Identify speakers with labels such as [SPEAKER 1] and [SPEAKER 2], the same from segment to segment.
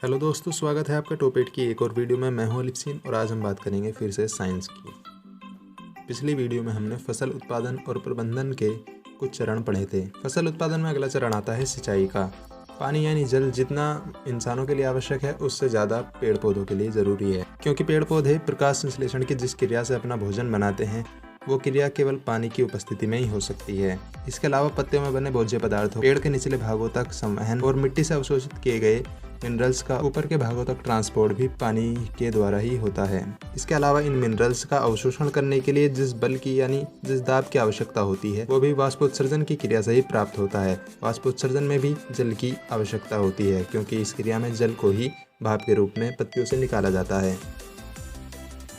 [SPEAKER 1] Hello दोस्तों, स्वागत है आपका टॉपिक की एक और वीडियो में। मैं हूं अलिफ्सीन और आज हम बात करेंगे फिर से साइंस की। पिछली वीडियो में हमने फसल उत्पादन और प्रबंधन के कुछ चरण पढ़े थे। फसल उत्पादन में अगला चरण आता है सिंचाई का। पानी यानी जल जितना इंसानों के लिए आवश्यक है उससे ज़्यादा पेड़ पौधों के लिए ज़रूरी है, क्योंकि पेड़ पौधे प्रकाश संश्लेषण की जिस क्रिया से अपना भोजन बनाते हैं वो क्रिया केवल पानी की उपस्थिति में ही हो सकती है। इसके अलावा पत्तियों में बने भोज्य पदार्थों, पेड़ के निचले भागों तक संवहन और मिट्टी से अवशोषित किए गए मिनरल्स का ऊपर के भागों तक ट्रांसपोर्ट भी पानी के द्वारा ही होता है। इसके अलावा इन मिनरल्स का अवशोषण करने के लिए जिस बल की यानी जिस दाब की आवश्यकता होती है वो भी वाष्पोत्सर्जन की क्रिया से ही प्राप्त होता है। वाष्पोत्सर्जन में भी जल की आवश्यकता होती है, क्योंकि इस क्रिया में जल को ही भाप के रूप में पत्तियों से निकाला जाता है।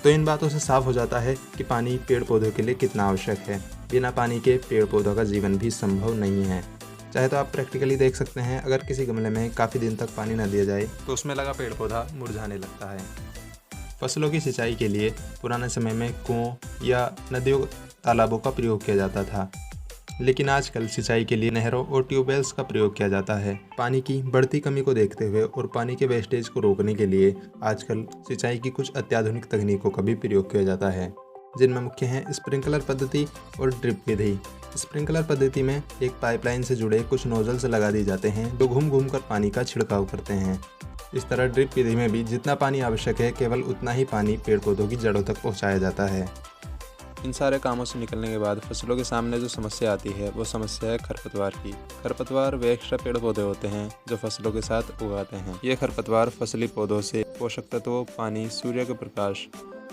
[SPEAKER 1] तो इन बातों से साफ हो जाता है कि पानी पेड़ पौधों के लिए कितना आवश्यक है। बिना पानी के पेड़ पौधों का जीवन भी संभव नहीं है। चाहे तो आप प्रैक्टिकली देख सकते हैं, अगर किसी गमले में काफ़ी दिन तक पानी न दिया जाए तो उसमें लगा पेड़ पौधा मुरझाने लगता है। फसलों की सिंचाई के लिए पुराने समय में कुओं या नदियों तालाबों का प्रयोग किया जाता था, लेकिन आजकल सिंचाई के लिए नहरों और ट्यूबवेल्स का प्रयोग किया जाता है। पानी की बढ़ती कमी को देखते हुए और पानी के वेस्टेज को रोकने के लिए आजकल सिंचाई की कुछ अत्याधुनिक तकनीकों का भी प्रयोग किया जाता है, जिनमें मुख्य हैं स्प्रिंकलर पद्धति और ड्रिप विधि। स्प्रिंकलर पद्धति में एक पाइपलाइन से जुड़े कुछ नोजल्स लगा दिए जाते हैं जो घूम घूम कर पानी का छिड़काव करते हैं। इस तरह ड्रिप विधि में भी जितना पानी आवश्यक है केवल उतना ही पानी पेड़ पौधों की जड़ों तक पहुंचाया जाता है। इन सारे कामों से निकलने के बाद फसलों के सामने जो समस्या आती है वो समस्या है खरपतवार की। खरपतवार वे एक्स्ट्रा पेड़ पौधे होते हैं जो फसलों के साथ उगाते हैं। ये खरपतवार फसली पौधों से पोषक तत्वों, पानी, सूर्य के प्रकाश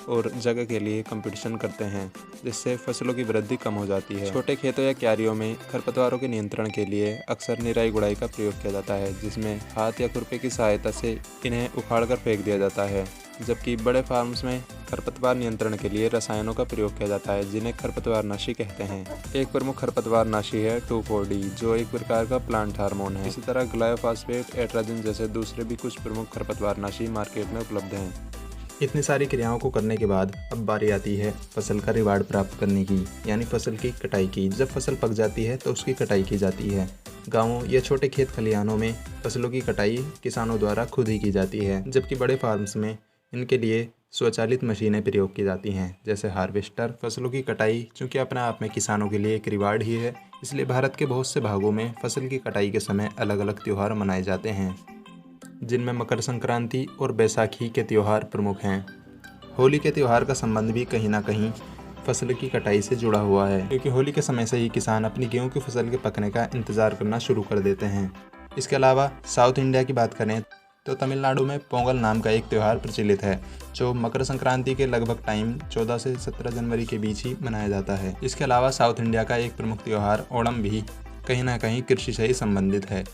[SPEAKER 1] और जगह के लिए कंपटीशन करते हैं, जिससे फसलों की वृद्धि कम हो जाती है। छोटे खेतों या क्यारियों में खरपतवारों के नियंत्रण के लिए अक्सर निराई गुड़ाई का प्रयोग किया जाता है, जिसमें हाथ या खुरपे की सहायता से इन्हें उखाड़कर फेंक दिया जाता है। जबकि बड़े फार्म्स में खरपतवार नियंत्रण के लिए रसायनों का प्रयोग किया जाता है, जिन्हें खरपतवारनाशी कहते हैं। एक प्रमुख खरपतवारनाशी है 2,4-D, जो एक प्रकार का प्लांट हार्मोन है। इसी तरह ग्लायोफॉस्फेट, एट्राजिन जैसे दूसरे भी कुछ प्रमुख खरपतवारनाशी मार्केट में उपलब्ध हैं। इतनी सारी क्रियाओं को करने के बाद अब बारी आती है फसल का रिवार्ड प्राप्त करने की, यानी फसल की कटाई की। जब फसल पक जाती है तो उसकी कटाई की जाती है। गांवों या छोटे खेत खलिहानों में फसलों की कटाई किसानों द्वारा खुद ही की जाती है, जबकि बड़े फार्म्स में इनके लिए स्वचालित मशीनें प्रयोग की जाती हैं, जैसे हार्वेस्टर। फसलों की कटाई चूँकि अपने आप में किसानों के लिए एक रिवार्ड ही है, इसलिए भारत के बहुत से भागों में फसल की कटाई के समय अलग अलग त्यौहार मनाए जाते हैं, जिनमें मकर संक्रांति और बैसाखी के त्यौहार प्रमुख हैं। होली के त्यौहार का संबंध भी कहीं ना कहीं फसल की कटाई से जुड़ा हुआ है, क्योंकि होली के समय से ही किसान अपनी गेहूं की फसल के पकने का इंतजार करना शुरू कर देते हैं। इसके अलावा साउथ इंडिया की बात करें तो तमिलनाडु में पोंगल नाम का एक त्यौहार प्रचलित है, जो मकर संक्रांति के लगभग टाइम 14 से 17 जनवरी के बीच ही मनाया जाता है। इसके अलावा साउथ इंडिया का एक प्रमुख त्यौहार ओणम भी कहीं ना कहीं कृषि से ही संबंधित है।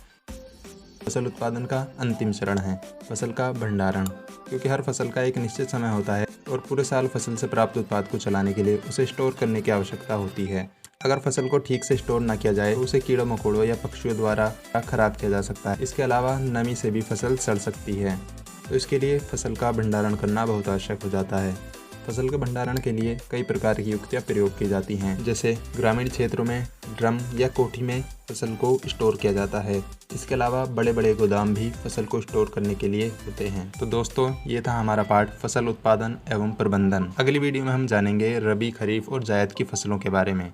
[SPEAKER 1] फसल उत्पादन का अंतिम चरण है फसल का भंडारण, क्योंकि हर फसल का एक निश्चित समय होता है और पूरे साल फसल से प्राप्त उत्पाद को चलाने के लिए उसे स्टोर करने की आवश्यकता होती है। अगर फसल को ठीक से स्टोर न किया जाए तो उसे कीड़ों मकोड़ों या पक्षियों द्वारा खराब किया जा सकता है। इसके अलावा नमी से भी फसल सड़ सकती है, तो इसके लिए फसल का भंडारण करना बहुत आवश्यक हो जाता है। फसल के भंडारण के लिए कई प्रकार की युक्तियाँ प्रयोग की जाती हैं, जैसे ग्रामीण क्षेत्रों में ड्रम या कोठी में फसल को स्टोर किया जाता है। इसके अलावा बड़े बड़े गोदाम भी फसल को स्टोर करने के लिए होते हैं। तो दोस्तों, ये था हमारा पार्ट फसल उत्पादन एवं प्रबंधन। अगली वीडियो में हम जानेंगे रबी, खरीफ और जायद की फसलों के बारे में।